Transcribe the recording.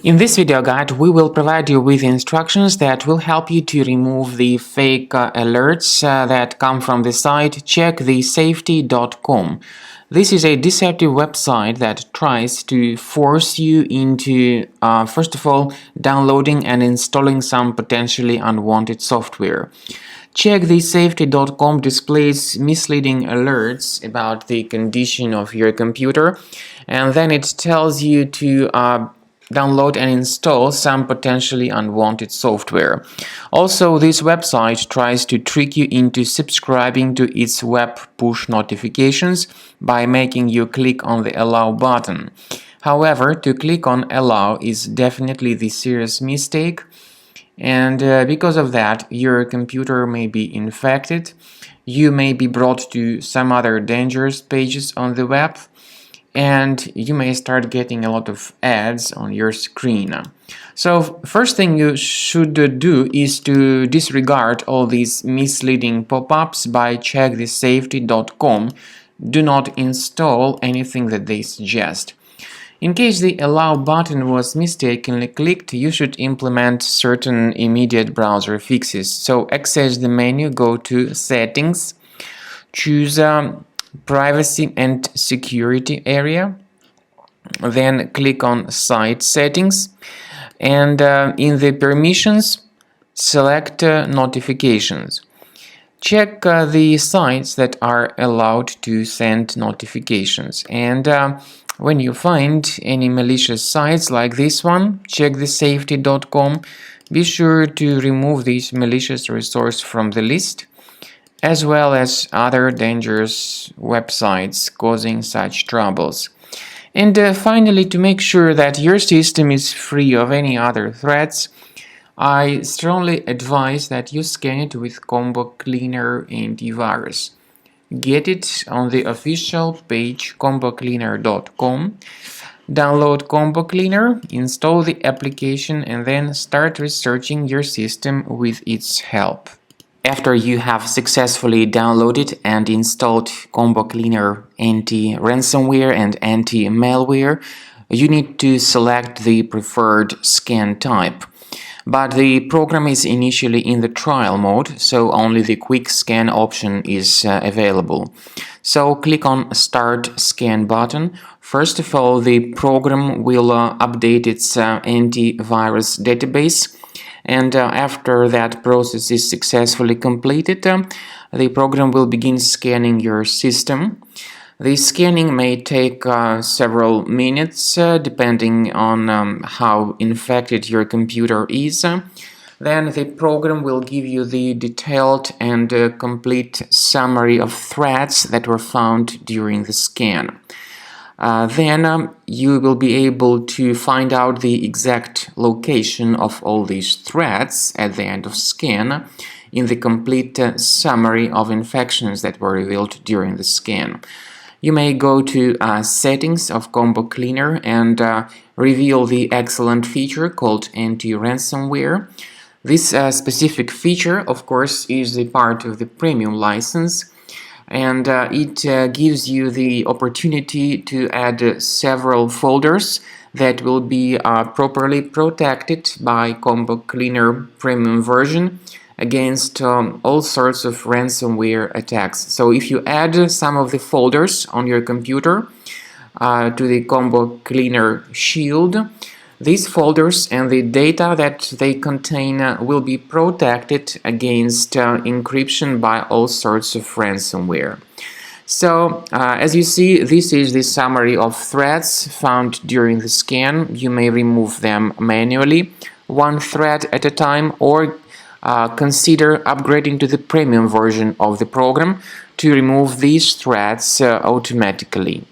In this video guide, we will provide you with instructions that will help you to remove the fake alerts that come from the site checkthesafety.com. This is a deceptive website that tries to force you into, first of all, downloading and installing some potentially unwanted software. Checkthesafety.com displays misleading alerts about the condition of your computer, and then it tells you to download and install some potentially unwanted software. Also, this website tries to trick you into subscribing to its web push notifications by making you click on the allow button. However, to click on allow is definitely the serious mistake, and because of that, your computer may be infected, you may be brought to some other dangerous pages on the web, and you may start getting a lot of ads on your screen. So first thing you should do is to disregard all these misleading pop-ups by checkthesafety.com. Do not install anything that they suggest. In case the allow button was mistakenly clicked, you should implement certain immediate browser fixes. So access the menu, go to Settings, choose Privacy and Security area, then click on Site Settings, and in the Permissions, select Notifications. Check the sites that are allowed to send notifications, and when you find any malicious sites like this one, checkthesafety.com, be sure to remove this malicious resource from the list, as well as other dangerous websites causing such troubles. And finally, to make sure that your system is free of any other threats, I strongly advise that you scan it with Combo Cleaner Antivirus. Get it on the official page combocleaner.com. Download Combo Cleaner, install the application, and then start researching your system with its help. After you have successfully downloaded and installed Combo Cleaner Anti-Ransomware and Anti-Malware, you need to select the preferred scan type. But the program is initially in the trial mode, so only the quick scan option is available. So click on Start Scan button. First of all, the program will update its antivirus database, and after that process is successfully completed, the program will begin scanning your system. The scanning may take several minutes depending on how infected your computer is. Then the program will give you the detailed and complete summary of threats that were found during the scan. Then you will be able to find out the exact location of all these threats at the end of scan in the complete summary of infections that were revealed during the scan. You may go to Settings of Combo Cleaner and reveal the excellent feature called Anti-Ransomware. This specific feature, of course, is a part of the premium license, and it gives you the opportunity to add several folders that will be properly protected by Combo Cleaner Premium version against all sorts of ransomware attacks. So if you add some of the folders on your computer to the Combo Cleaner Shield, these folders and the data that they contain will be protected against encryption by all sorts of ransomware. So, as you see, this is the summary of threats found during the scan. You may remove them manually, one threat at a time, or consider upgrading to the premium version of the program to remove these threats automatically.